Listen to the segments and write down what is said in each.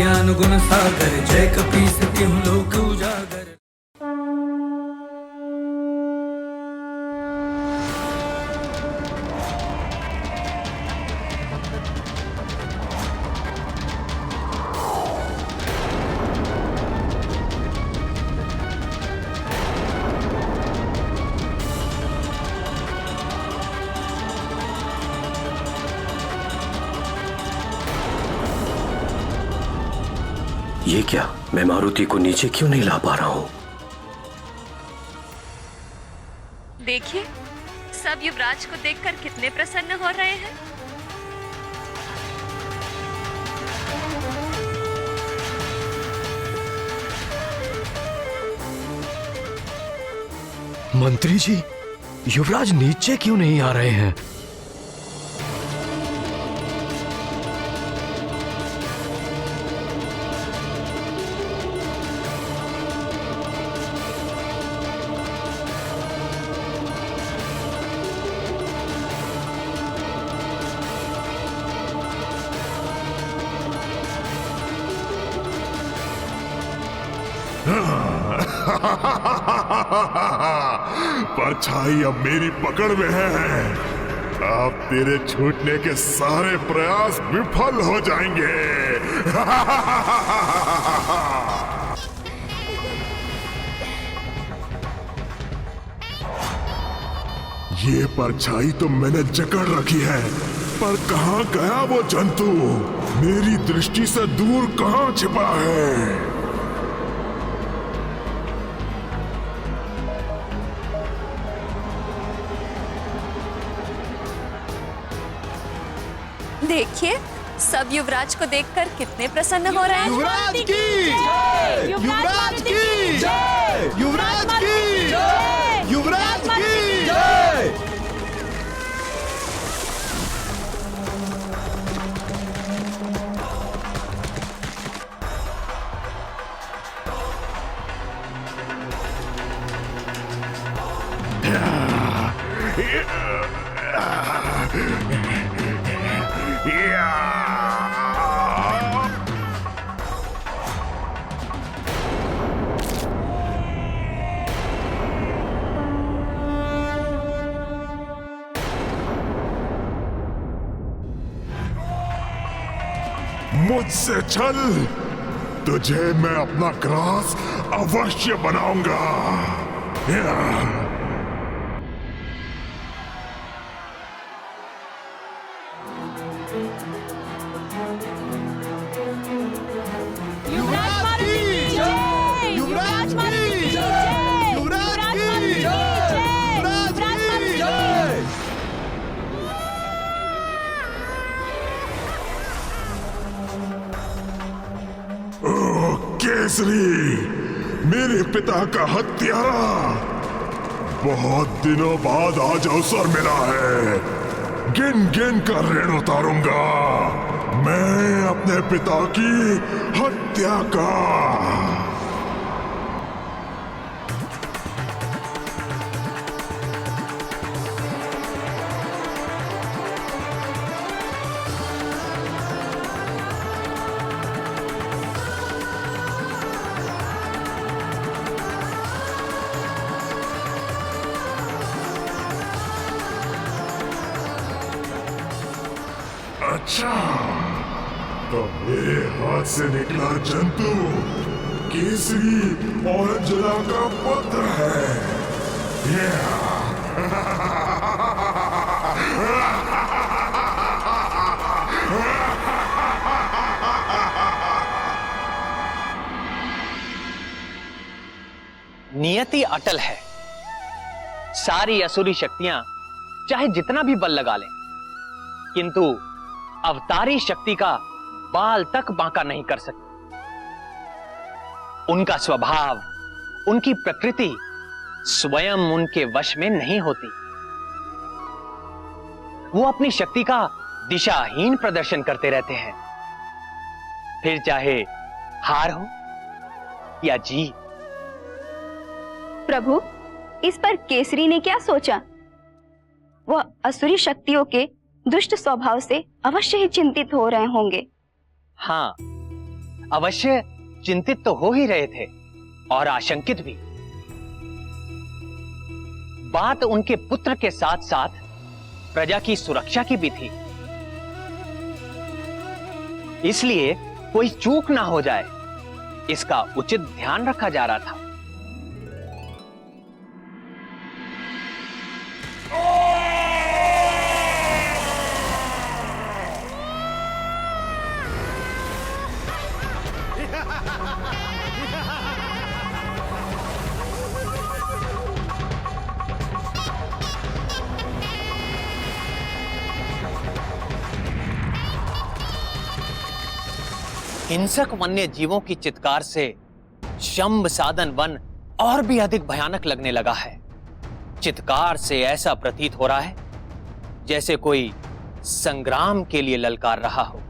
ज्ञान गुण सागर, जय कपीस तिहुँ लोक उजागर। ये क्या, मैं मारुति को नीचे क्यों नहीं ला पा रहा हूं? देखिए, सब युवराज को देखकर कितने प्रसन्न हो रहे हैं। मंत्री जी, युवराज नीचे क्यों नहीं आ रहे हैं? परछाई अब मेरी पकड़ में है। अब तेरे छूटने के सारे प्रयास विफल हो जाएंगे। ये परछाई तो मैंने जकड़ रखी है, पर कहां गया वो जंतु? मेरी दृष्टि से दूर कहां छिपा है? देखिए, सब युवराज को देखकर कितने प्रसन्न हो रहे हैं। युवराज की जय! युवराज की जय! युवराज की जय! युवराज की जय! मुझसे चल, तुझे मैं अपना ग्रास अवश्य बनाऊंगा। युवराज की जय! युवराज की जय! युवराज की जय! युवराज की जय! केसरी, मेरे पिता का हत्यारा, बहुत दिनों बाद आज अवसर मिला है। गिन गिन कर ऋण उतारूंगा मैं अपने पिता की हत्या का। अच्छा, तो मेरे हाथ से निकला जंतु केसरी और अंजना का पुत्र है। नियति अटल है। सारी असुरी शक्तियां चाहे जितना भी बल लगा लें, किंतु अवतारी शक्ति का बाल तक बांका नहीं कर सकती। उनका स्वभाव, उनकी प्रकृति स्वयं उनके वश में नहीं होती। वो अपनी शक्ति का दिशाहीन प्रदर्शन करते रहते हैं, फिर चाहे हार हो या जीत। प्रभु, इस पर केसरी ने क्या सोचा? वह असुरी शक्तियों के दुष्ट स्वभाव से अवश्य ही चिंतित हो रहे होंगे। हाँ, अवश्य चिंतित तो हो ही रहे थे और आशंकित भी। बात उनके पुत्र के साथ साथ प्रजा की सुरक्षा की भी थी, इसलिए कोई चूक ना हो जाए, इसका उचित ध्यान रखा जा रहा था। हिंसक वन्य जीवों की चित्कार से शंभ साधन वन और भी अधिक भयानक लगने लगा है। चित्कार से ऐसा प्रतीत हो रहा है जैसे कोई संग्राम के लिए ललकार रहा हो।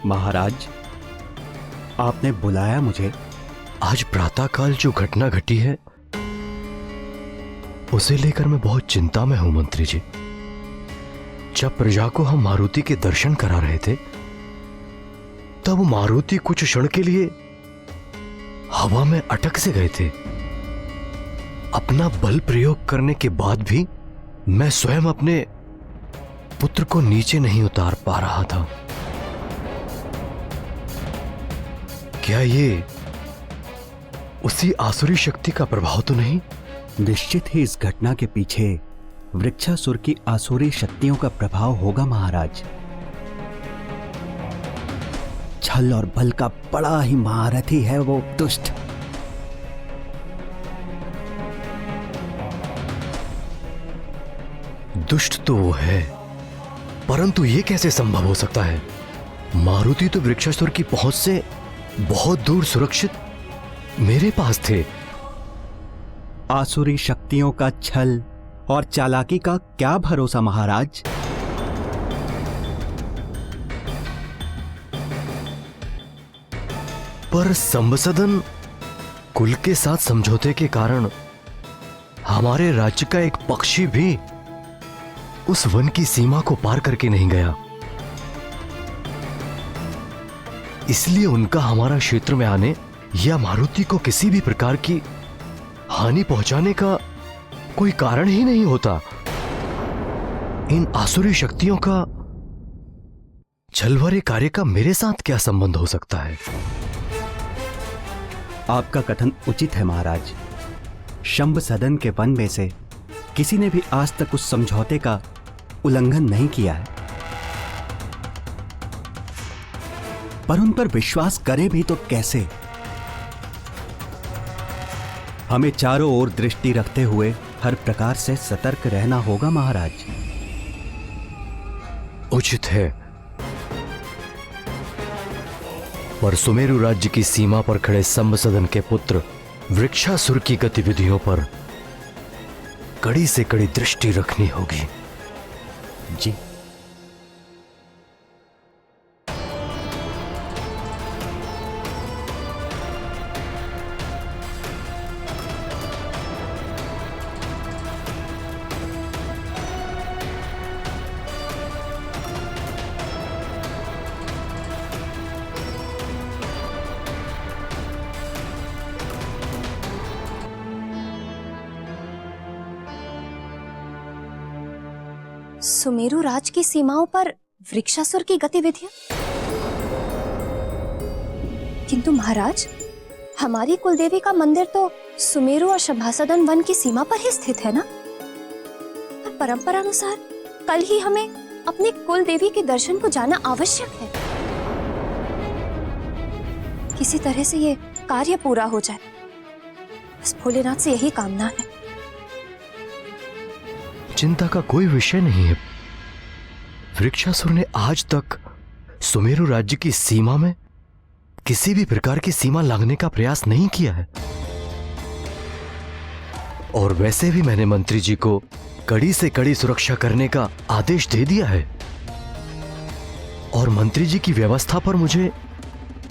महाराज, आपने बुलाया मुझे? आज प्रातःकाल जो घटना घटी है उसे लेकर मैं बहुत चिंता में हूं मंत्री जी। जब प्रजा को हम मारुति के दर्शन करा रहे थे तब मारुति कुछ क्षण के लिए हवा में अटक से गए थे। अपना बल प्रयोग करने के बाद भी मैं स्वयं अपने पुत्र को नीचे नहीं उतार पा रहा था। क्या ये उसी आसुरी शक्ति का प्रभाव तो नहीं? निश्चित ही इस घटना के पीछे वृक्षासुर की आसुरी शक्तियों का प्रभाव होगा महाराज। छल और बल का बड़ा ही महारथी है वो दुष्ट। दुष्ट तो वो है, परंतु ये कैसे संभव हो सकता है? मारुति तो वृक्षासुर की पहुंच से बहुत दूर सुरक्षित मेरे पास थे। आसुरी शक्तियों का छल और चालाकी का क्या भरोसा महाराज। पर संबसदन कुल के साथ समझौते के कारण हमारे राज्य का एक पक्षी भी उस वन की सीमा को पार करके नहीं गया, इसलिए उनका हमारा क्षेत्र में आने या मारुति को किसी भी प्रकार की हानि पहुंचाने का कोई कारण ही नहीं होता। इन आसुरी शक्तियों का छलवरे कार्य का मेरे साथ क्या संबंध हो सकता है? आपका कथन उचित है महाराज। शंभ सदन के वन में से किसी ने भी आज तक उस समझौते का उल्लंघन नहीं किया है, पर उन पर विश्वास करें भी तो कैसे? हमें चारों ओर दृष्टि रखते हुए हर प्रकार से सतर्क रहना होगा महाराज। उचित है, पर सुमेरु राज्य की सीमा पर खड़े संबसदन के पुत्र वृक्षासुर की गतिविधियों पर कड़ी से कड़ी दृष्टि रखनी होगी। जी। सुमेरु राज की सीमाओं पर वृक्षासुर की गतिविधियां? किंतु महाराज, हमारी कुलदेवी का मंदिर तो सुमेरु और सभासदन वन की सीमा पर ही स्थित है ना? परंपरा अनुसार कल ही हमें अपनी कुलदेवी के दर्शन को जाना आवश्यक है। किसी तरह से ये कार्य पूरा हो जाए, बस भोलेनाथ से यही कामना है। चिंता का कोई विषय नहीं है। वृक्षासुर ने आज तक सुमेरु राज्य की सीमा में किसी भी प्रकार की सीमा लांघने का प्रयास नहीं किया है, और वैसे भी मैंने मंत्री जी को कड़ी से कड़ी सुरक्षा करने का आदेश दे दिया है। और और मंत्री जी की व्यवस्था पर मुझे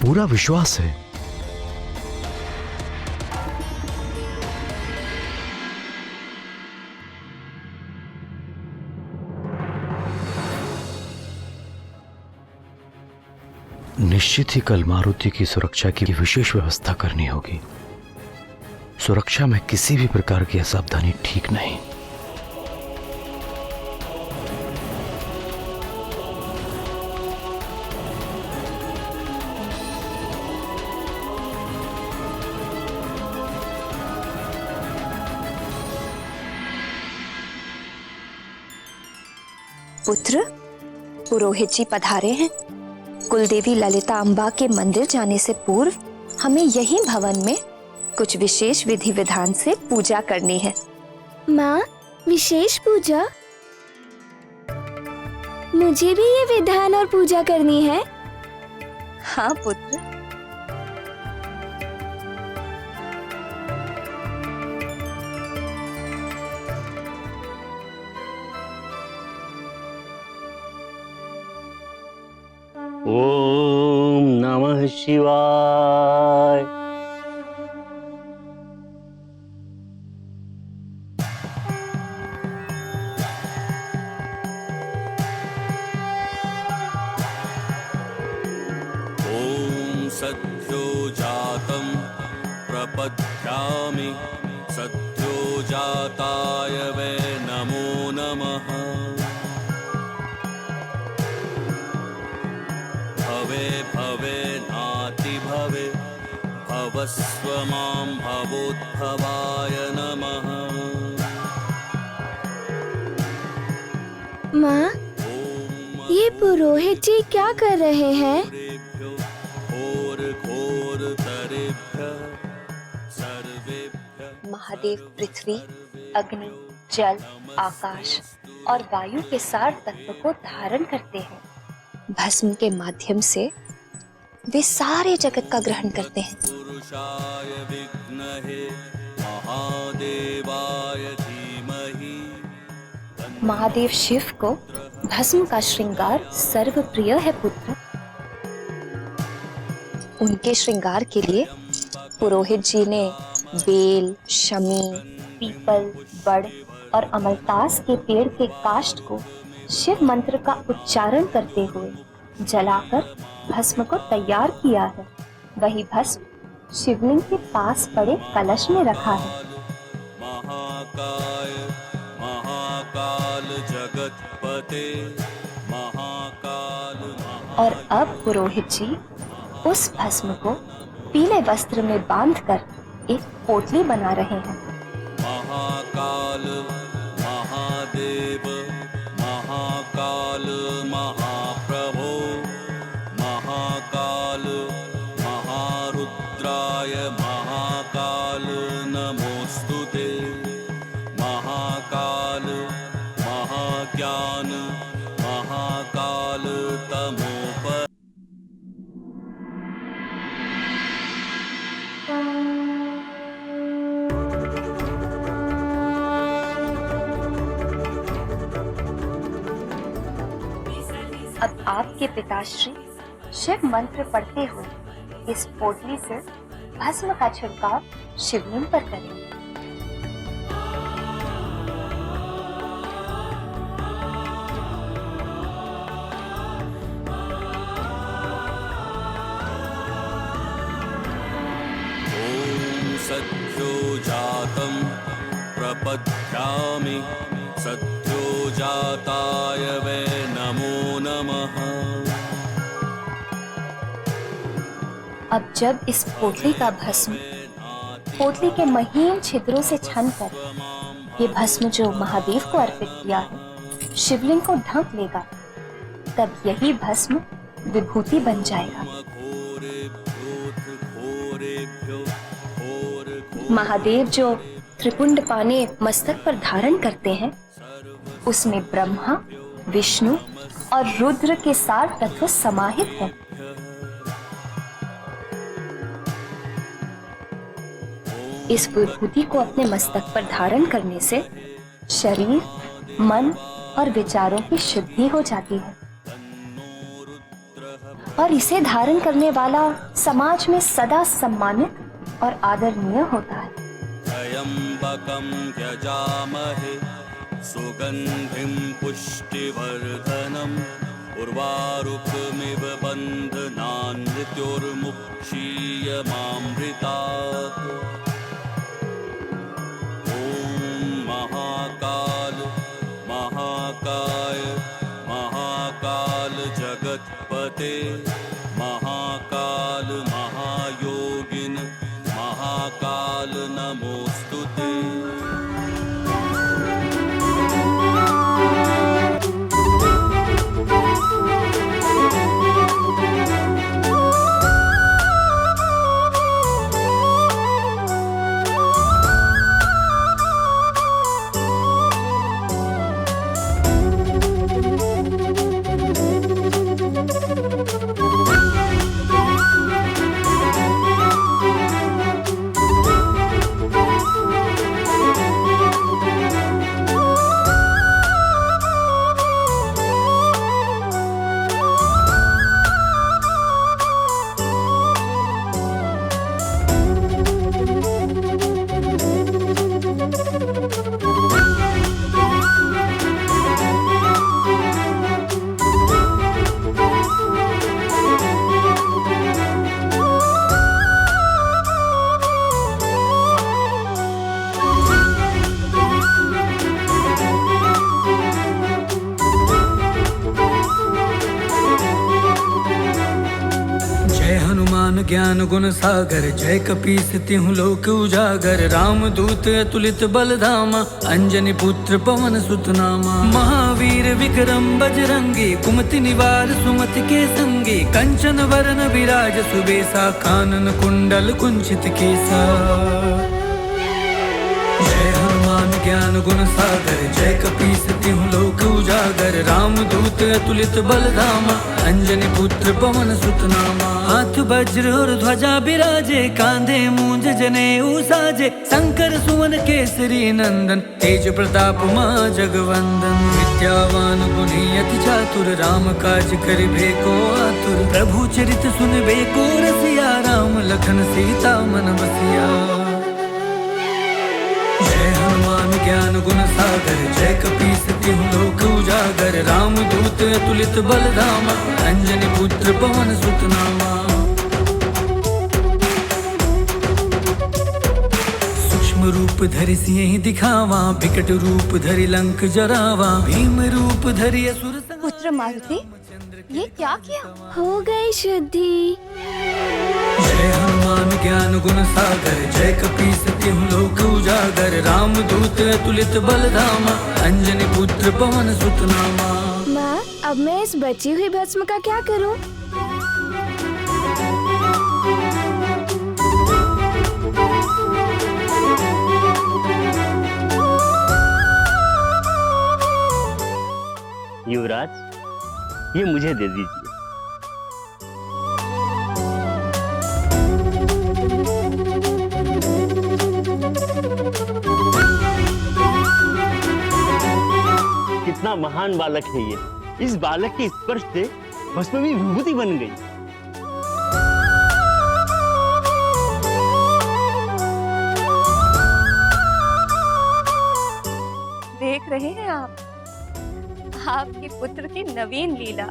पूरा विश्वास है। निश्चित ही कल मारुति की सुरक्षा की विशेष व्यवस्था करनी होगी। सुरक्षा में किसी भी प्रकार की असावधानी ठीक नहीं। पुत्र, पुरोहित जी पधारे हैं। कुलदेवी ललिता अम्बा के मंदिर जाने से पूर्व हमें यही भवन में कुछ विशेष विधि विधान से पूजा करनी है। माँ, विशेष पूजा? मुझे भी ये विधान और पूजा करनी है। हाँ पुत्र। ओम नमः शिवाय। ॐ सद्यो जातं प्रपद्यामि सद्यो जाताय वै नमो नमः। भवे भवे नाति भवे भवस्व मां भवोद्भवाय नमः। माँ, ये पुरोहित जी क्या कर रहे हैं? महादेव पृथ्वी, अग्नि, जल, आकाश और वायु के सार तत्व को धारण करते हैं। भस्म के माध्यम से वे सारे जगत का ग्रहण करते हैं। पुरुषाय विद्महे महादेवाय धीमहि। महादेव शिव को भस्म का श्रृंगार सर्वप्रिय है पुत्र। उनके श्रृंगार के लिए पुरोहित जी ने बेल, शमी, पीपल, बड़ और अमलतास के पेड़ के काष्ठ को शिव मंत्र का उच्चारण करते हुए जलाकर भस्म को तैयार किया है। वही भस्म शिवलिंग के पास पड़े कलश में रखा है। महाकाय महाकाल जगतपते महाकाल और अब पुरोहित जी उस भस्म को पीले वस्त्र में बांधकर एक पोटली बना रहे हैं। महाकाल महादेव महाकाल महाप्रभो महाकाल महारुद्राय महाकाल नमोस्तुते। महाकाल महाज्ञान महाकाल तमोपर। अब आपके पिताश्री शिव मंत्र पढ़ते हुए इस पोटली से भस्म का छिड़काव शिवलिंग पर करें। ॐ सद्यो जातं प्रपद्यामि सद्यो जाताय वै नमो नमः। अब जब इस पोटली का भस्म पोटली के महीन छिद्रों से छनकर ये भस्म जो महादेव को अर्पित किया है शिवलिंग को ढक लेगा, तब यही भस्म विभूति बन जाएगा। महादेव जो त्रिपुंड पाने मस्तक पर धारण करते हैं उसमें ब्रह्मा, विष्णु और रुद्र के सार तत्व समाहित हैं। इस विभूति को अपने मस्तक पर धारण करने से शरीर, मन और विचारों की शुद्धि हो जाती है। और इसे धारण करने वाला समाज में सदा सम्मानित और आदरणीय होता है। त्र्यम्बकं यजामहे सुगन्धिं पुष्टिवर्धनम् उर्वारुकमिव बन्धनान् मृत्युर्मुक्षीयमामृतात्। ॐ महाकाल महाकाय महाकाल जगत्पते महाकाल महायोगिन महाकाल नमोस्तुते। ज्ञान गुण सागर जय कपीस तिहु लोक उजागर रामदूत अतुलित बलधामा अंजनी पुत्र पवन सुत नामा। महावीर विक्रम बजरंगी कुमति निवार सुमति के संगी कंचन वरन विराज सुबेसा कानन कुंडल कुंचित केसा। जय हनुमान ज्ञान गुण सागर जय कपीस तिहु लोक उजागर रामदूत अतुलित बलधामा अंजनी पुत्र पवन सुत नामा। हाथ वज्र और ध्वजा बिराजे कांधे मूंज जनेऊ साजे शंकर सुवन केसरी नंदन तेज प्रताप मां जगवंदन। विद्यावान गुणी अति चातुर राम काज करिबे को आतुर प्रभु चरित सुनबे को रसिया राम लखन सीता मन बसिया। जय हनुमान ज्ञान गुण सागर जय कपीस तिहु लोक उजागर रामदूत अतुलित बलधामा अंजनी पुत्र पवन सुत नामा। सूक्ष्म रूप धरि सिंह दिखावा विकट रूप धरि लंक जरावा भीम रूप धरि असुर पुत्र मारुति, ये क्या किया? हो गई शुद्धि। जय हनुमान ज्ञान गुण सागर जय कपीस तिहु लोक उजागर रामदूत अतुलित बलधामा अंजनी पुत्र पवन सुत नामा। माँ, अब मैं इस बची हुई भस्म का क्या करूँ? युवराज, ये मुझे दे दीजिए। कितना महान बालक है ये। इस बालक के स्पर्श से भस्म भी विभूति बन गई। देख रहे हैं आप आपके पुत्र की नवीन लीला।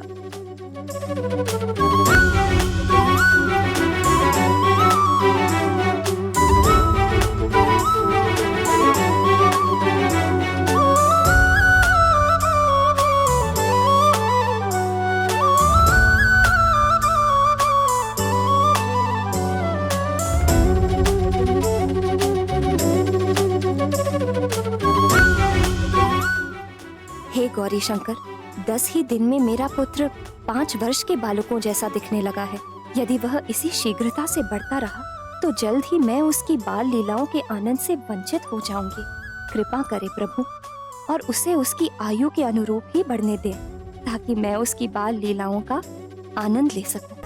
हे गौरी शंकर, 10 ही दिन में मेरा पुत्र 5 वर्ष के बालकों जैसा दिखने लगा है। यदि वह इसी शीघ्रता से बढ़ता रहा तो जल्द ही मैं उसकी बाल लीलाओं के आनंद से वंचित हो जाऊंगी। कृपा करे प्रभु और उसे उसकी आयु के अनुरूप ही बढ़ने दे ताकि मैं उसकी बाल लीलाओं का आनंद ले सकूं।